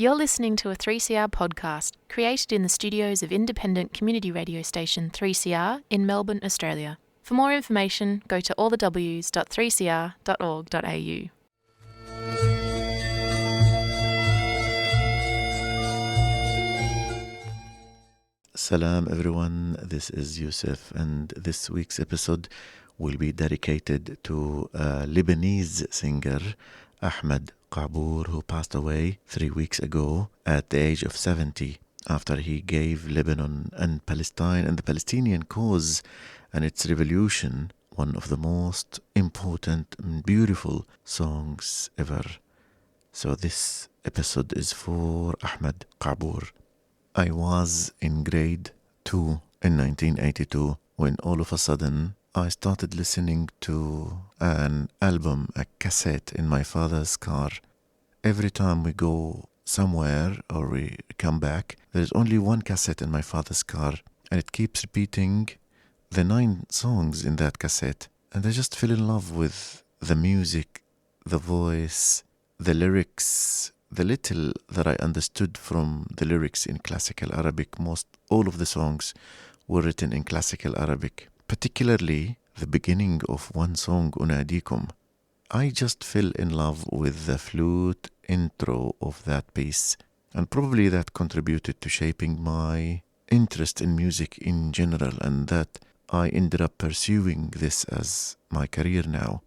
You're listening to a 3CR podcast created in the studios of independent community radio station 3CR in Melbourne, Australia. For more information, go to allthews.3cr.org.au. Salam everyone, this is Yousef, and this week's episode will be dedicated to a Lebanese singer, Ahmad Kaabour, who passed away 3 weeks ago at the age of 70 after he gave Lebanon and Palestine and the Palestinian cause and its revolution one of the most important and beautiful songs ever. So this episode is for Ahmad Kaabour. I was in grade 2 in 1982 when all of a sudden I started listening to an album, a cassette in my father's car. Every time we go somewhere or we come back, there's only one cassette in my father's car and it keeps repeating the 9 songs in that cassette. And I just fell in love with the music, the voice, the lyrics. The little that I understood from the lyrics in classical Arabic, all of the songs were written in classical Arabic, particularly the beginning of one song, Ounadikom. I just fell in love with the flute intro of that piece, and probably that contributed to shaping my interest in music in general, and that I ended up pursuing this as my career now.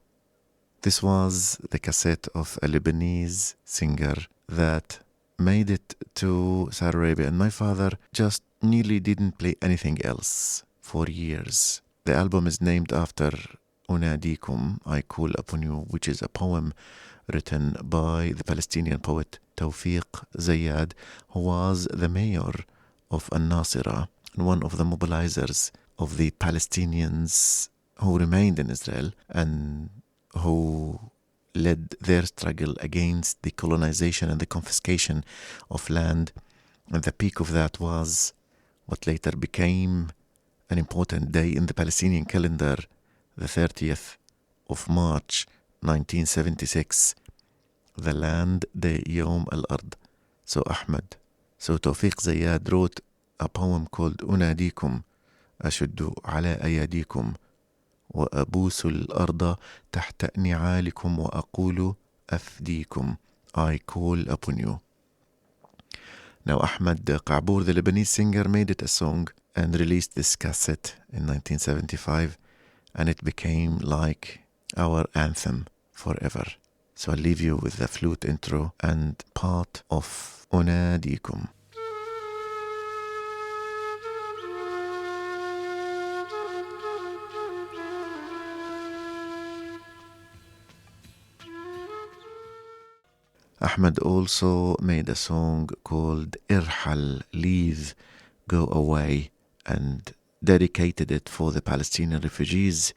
This was the cassette of a Lebanese singer that made it to Saudi Arabia, and my father just nearly didn't play anything else for years. The album is named after Ounadikom, I Call Upon You, which is a poem written by the Palestinian poet Tawfiq Zayyad, who was the mayor of Al-Nasira and one of the mobilizers of the Palestinians who remained in Israel and who led their struggle against the colonization and the confiscation of land. And the peak of that was what later became an important day in the Palestinian calendar, the 30th of March 1976, the Land Day, Yom al-Ard. So Tawfiq Zayyad wrote a poem called Ounadikom, أشد على أياديكم وأبوس الأرض تحت نعالكم وأقول أفديكم. I call upon you. Now Ahmad Kaabour, the Lebanese singer, made it a song and released this cassette in 1975, and it became like our anthem forever. So I'll leave you with the flute intro and part of Ounadikom. Ahmad also made a song called ErhalYa, Leave, Go Away, and dedicated it for the Palestinian refugees.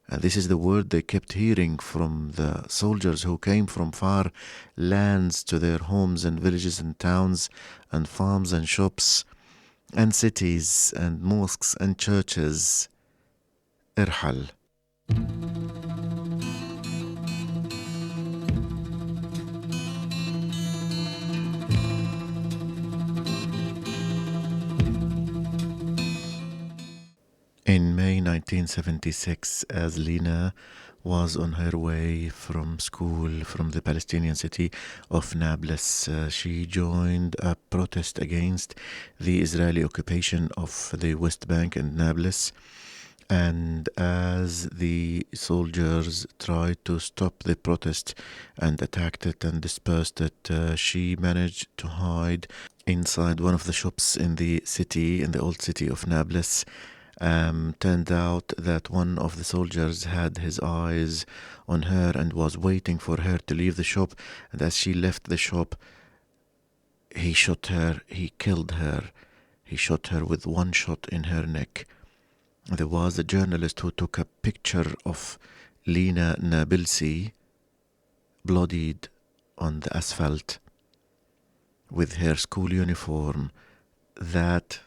And this is the word they kept hearing from the soldiers who came from far lands to their homes and villages and towns and farms and shops and cities and mosques and churches. Erhal. In May 1976, as Lina was on her way from school from the Palestinian city of Nablus, she joined a protest against the Israeli occupation of the West Bank and Nablus. And as the soldiers tried to stop the protest and attacked it and dispersed it, she managed to hide inside one of the shops in the city, in the old city of Nablus. Turned out that one of the soldiers had his eyes on her and was waiting for her to leave the shop. And as she left the shop, he shot her, he killed her. He shot her with one shot in her neck. There was a journalist who took a picture of Lina Nabilsi bloodied on the asphalt with her school uniform. That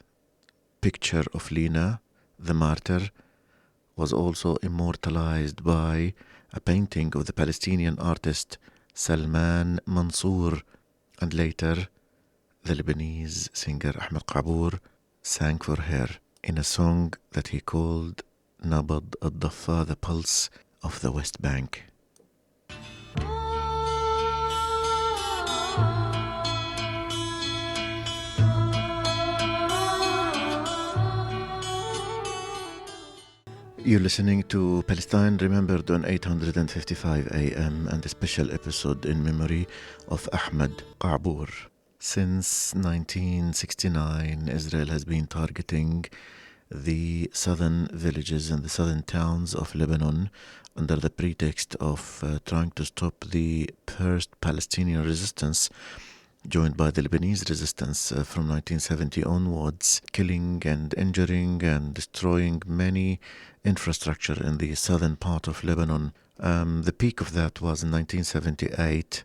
picture of Lina, the martyr, was also immortalized by a painting of the Palestinian artist Salman Mansour, and later the Lebanese singer Ahmad Kaabour sang for her in a song that he called Nabd al-Daffa, the pulse of the West Bank. You're listening to Palestine Remembered on 855 AM and a special episode in memory of Ahmad Kaabour. Since 1969, Israel has been targeting the southern villages and the southern towns of Lebanon under the pretext of trying to stop the first Palestinian resistance joined by the Lebanese resistance from 1970 onwards, killing and injuring and destroying many infrastructure in the southern part of Lebanon. The peak of that was in 1978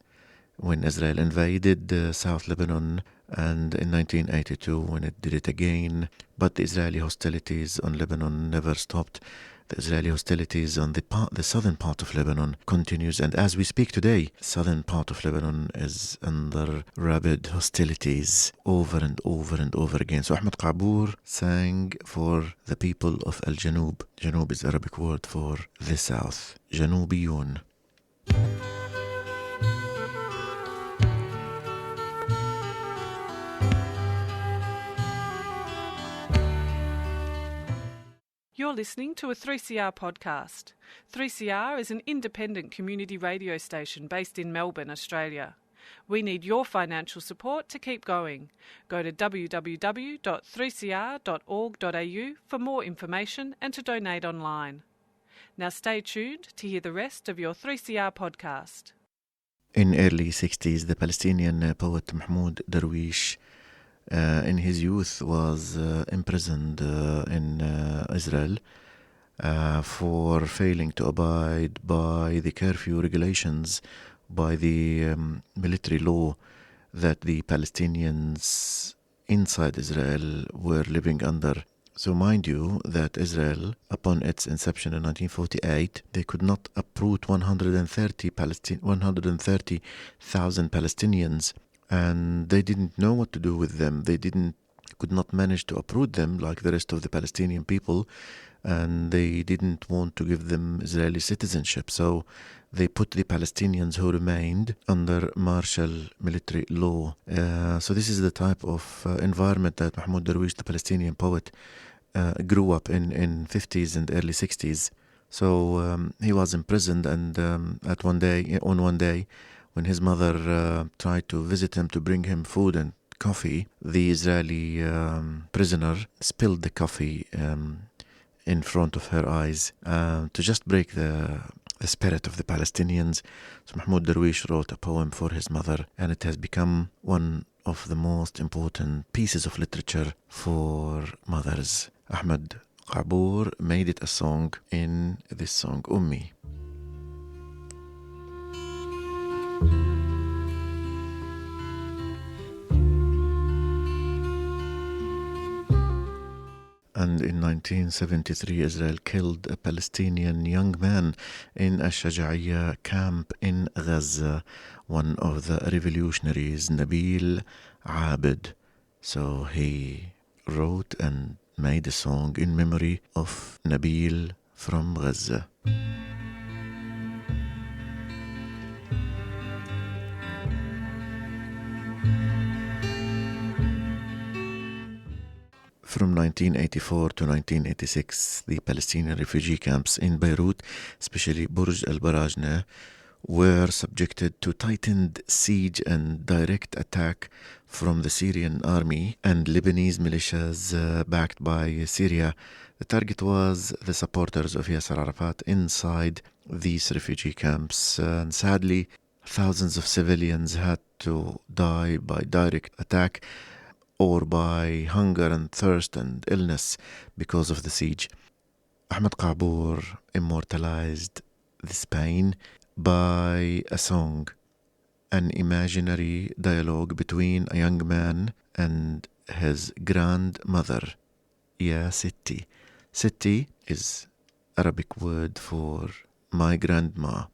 when Israel invaded South Lebanon, and in 1982 when it did it again. But the Israeli hostilities on Lebanon never stopped. The Israeli hostilities on the southern part of Lebanon continues, and as we speak today, southern part of Lebanon is under rabid hostilities over and over and over again. So Ahmad Kaabour sang for the people of Al-Janub. Janub is Arabic word for the south. Janoubiyoun. You're listening to a 3CR podcast. 3CR is an independent community radio station based in Melbourne, Australia. We need your financial support to keep going. Go to www.3cr.org.au for more information and to donate online. Now stay tuned to hear the rest of your 3CR podcast. In early 60s, the Palestinian poet Mahmoud Darwish in his youth was imprisoned in Israel for failing to abide by the curfew regulations, by the military law that the Palestinians inside Israel were living under. So mind you that Israel, upon its inception in 1948, they could not uproot 130,000 Palestinians, and they didn't know what to do with them. They could not manage to uproot them like the rest of the Palestinian people, and they didn't want to give them Israeli citizenship. So they put the Palestinians who remained under martial military law. So this is the type of environment that Mahmoud Darwish, the Palestinian poet, grew up in 50s and early 60s. So he was imprisoned, and on one day, when his mother tried to visit him to bring him food and coffee, the Israeli prisoner spilled the coffee in front of her eyes to just break the spirit of the Palestinians. So Mahmoud Darwish wrote a poem for his mother, and it has become one of the most important pieces of literature for mothers. Ahmad Kaabour made it a song in this song, Ummi. And in 1973, Israel killed a Palestinian young man in a SittiYa camp in Gaza, one of the revolutionaries, Abd. So he wrote and made a song in memory of Nabil from Gaza. From 1984 to 1986, the Palestinian refugee camps in Beirut, especially Burj al-Barajneh, were subjected to tightened siege and direct attack from the Syrian army and Lebanese militias backed by Syria. The target was the supporters of Yasser Arafat inside these refugee camps. And sadly, thousands of civilians had to die by direct attack or by hunger and thirst and illness because of the siege. Ahmad Kaabour immortalized this pain by a song, an imaginary dialogue between a young man and his grandmother, Ya Sitti. Sitti is Arabic word for my grandma.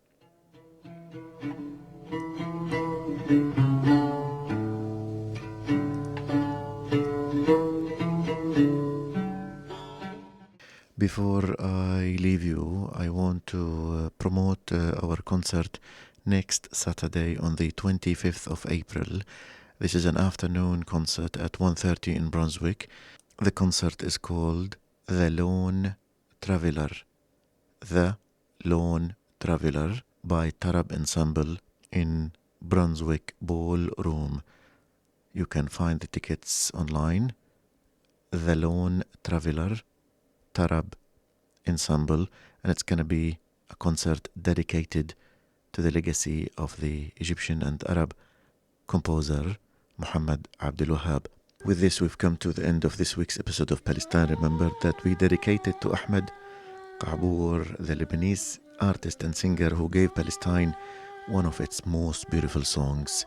Before I leave you, I want to promote our concert next Saturday on the 25th of April. This is an afternoon concert at 1:30 in Brunswick. The concert is called The Lone Traveler. The Lone Traveler by Tarab Ensemble in Brunswick Ballroom. You can find the tickets online. The Lone Traveler, Tarab Ensemble, and it's going to be a concert dedicated to the legacy of the Egyptian and Arab composer Muhammad Abdul Wahab. With this, we've come to the end of this week's episode of Palestine. Remember that we dedicated to Ahmad Kaabour, the Lebanese artist and singer who gave Palestine one of its most beautiful songs.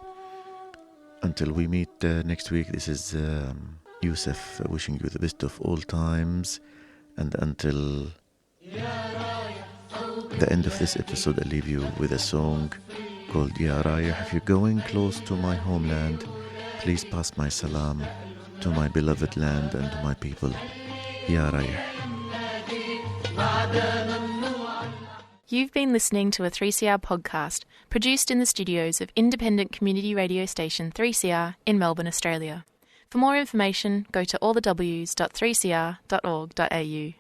Until we meet next week, this is Yousef wishing you the best of all times. And until the end of this episode, I'll leave you with a song called Rayeh. If you're going close to my homeland, please pass my salam to my beloved land and to my people. Rayeh. You've been listening to a 3CR podcast produced in the studios of independent community radio station 3CR in Melbourne, Australia. For more information, go to allthews.3cr.org.au.